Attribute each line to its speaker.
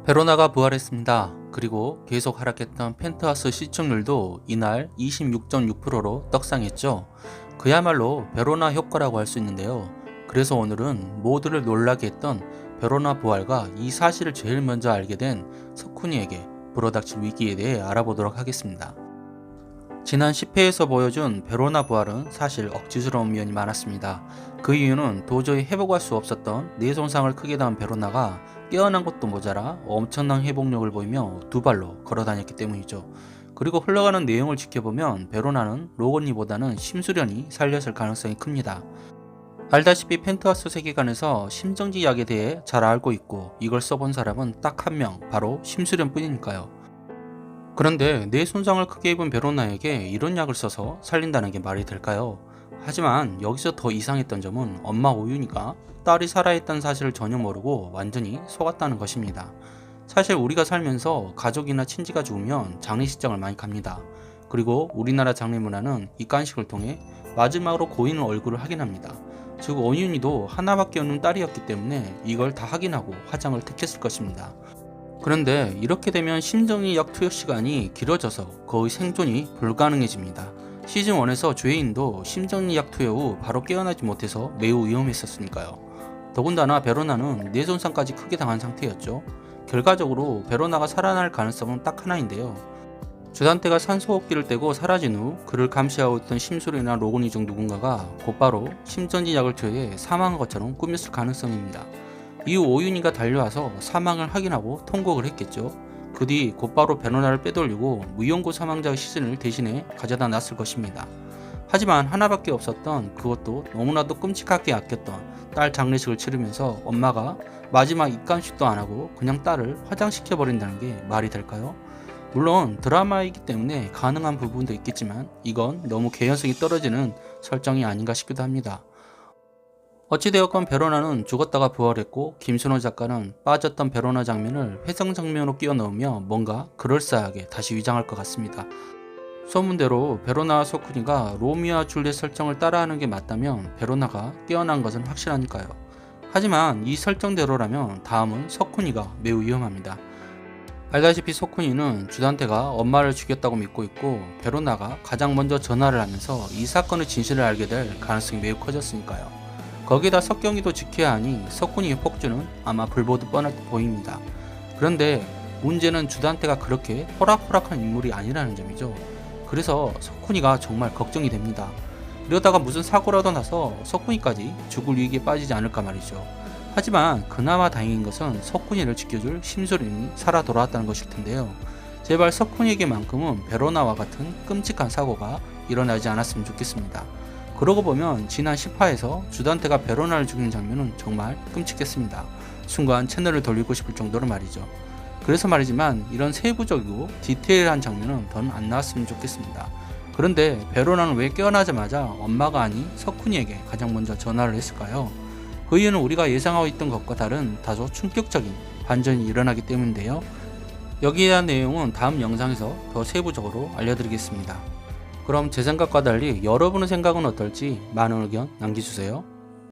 Speaker 1: 베로나가 부활했습니다. 그리고 계속 하락했던 펜트하우스 시청률도 이날 26.6%로 떡상했죠. 그야말로 베로나 효과라고 할 수 있는데요. 그래서 오늘은 모두를 놀라게 했던 베로나 부활과 이 사실을 제일 먼저 알게 된 석훈이에게 불어닥칠 위기에 대해 알아보도록 하겠습니다. 지난 10회에서 보여준 베로나 부활은 사실 억지스러운 면이 많았습니다. 그 이유는 도저히 회복할 수 없었던 뇌 손상을 크게 당한 베로나가 깨어난 것도 모자라 엄청난 회복력을 보이며 두 발로 걸어다녔기 때문이죠. 그리고 흘러가는 내용을 지켜보면 베로나는 로건니보다는 심수련이 살렸을 가능성이 큽니다. 알다시피 펜트하우스 세계관에서 심정지 약에 대해 잘 알고 있고 이걸 써본 사람은 딱 한 명, 바로 심수련 뿐이니까요. 그런데 뇌 손상을 크게 입은 베로나에게 이런 약을 써서 살린다는 게 말이 될까요? 하지만 여기서 더 이상했던 점은 엄마 오윤이가 딸이 살아있다는 사실을 전혀 모르고 완전히 속았다는 것입니다. 사실 우리가 살면서 가족이나 친지가 죽으면 장례식장을 많이 갑니다. 그리고 우리나라 장례 문화는 입관식을 통해 마지막으로 고인의 얼굴을 확인합니다. 즉 오윤이도 하나밖에 없는 딸이었기 때문에 이걸 다 확인하고 화장을 택했을 것입니다. 그런데 이렇게 되면 심정지약 투여 시간이 길어져서 거의 생존이 불가능해집니다. 시즌1에서 죄인도 심정지약 투여 후 바로 깨어나지 못해서 매우 위험했었으니까요. 더군다나 베로나는 뇌 손상까지 크게 당한 상태였죠. 결과적으로 베로나가 살아날 가능성은 딱 하나인데요. 주단태가 산소호흡기를 떼고 사라진 후 그를 감시하고 있던 심술이나 로건이 중 누군가가 곧바로 심전지약을 투여해 사망한 것처럼 꾸몄을 가능성입니다. 이후 오윤이가 달려와서 사망을 확인하고 통곡을 했겠죠. 그 뒤 곧바로 베로나를 빼돌리고 무연고 사망자의 시신을 대신에 가져다 놨을 것입니다. 하지만 하나밖에 없었던 그것도 너무나도 끔찍하게 아꼈던 딸 장례식을 치르면서 엄마가 마지막 입간식도 안 하고 그냥 딸을 화장시켜버린다는 게 말이 될까요? 물론 드라마이기 때문에 가능한 부분도 있겠지만 이건 너무 개연성이 떨어지는 설정이 아닌가 싶기도 합니다. 어찌되었건 베로나는 죽었다가 부활했고 김순호 작가는 빠졌던 베로나 장면을 회상 장면으로 끼워 넣으며 뭔가 그럴싸하게 다시 위장할 것 같습니다. 소문대로 베로나와 소쿠니가 로미오와 줄리엣 설정을 따라하는 게 맞다면 베로나가 깨어난 것은 확실하니까요. 하지만 이 설정대로라면 다음은 소쿠니가 매우 위험합니다. 알다시피 소쿠니는 주단태가 엄마를 죽였다고 믿고 있고 베로나가 가장 먼저 전화를 하면서 이 사건의 진실을 알게 될 가능성이 매우 커졌으니까요. 거기다 석경이도 지켜야 하니 석훈이의 폭주는 아마 불보듯 뻔할 듯 보입니다. 그런데 문제는 주단태가 그렇게 호락호락한 인물이 아니라는 점이죠. 그래서 석훈이가 정말 걱정이 됩니다. 이러다가 무슨 사고라도 나서 석훈이까지 죽을 위기에 빠지지 않을까 말이죠. 하지만 그나마 다행인 것은 석훈이를 지켜줄 심수련이 살아 돌아왔다는 것일 텐데요. 제발 석훈이에게만큼은 베로나와 같은 끔찍한 사고가 일어나지 않았으면 좋겠습니다. 그러고 보면 지난 10화에서 주단태가 베로나를 죽이는 장면은 정말 끔찍했습니다. 순간 채널을 돌리고 싶을 정도로 말이죠. 그래서 말이지만 이런 세부적이고 디테일한 장면은 더 안 나왔으면 좋겠습니다. 그런데 베로나는 왜 깨어나자마자 엄마가 아닌 석훈이에게 가장 먼저 전화를 했을까요? 그 이유는 우리가 예상하고 있던 것과 다른 다소 충격적인 반전이 일어나기 때문인데요. 여기에 대한 내용은 다음 영상에서 더 세부적으로 알려드리겠습니다. 그럼 제 생각과 달리 여러분의 생각은 어떨지 많은 의견 남겨주세요.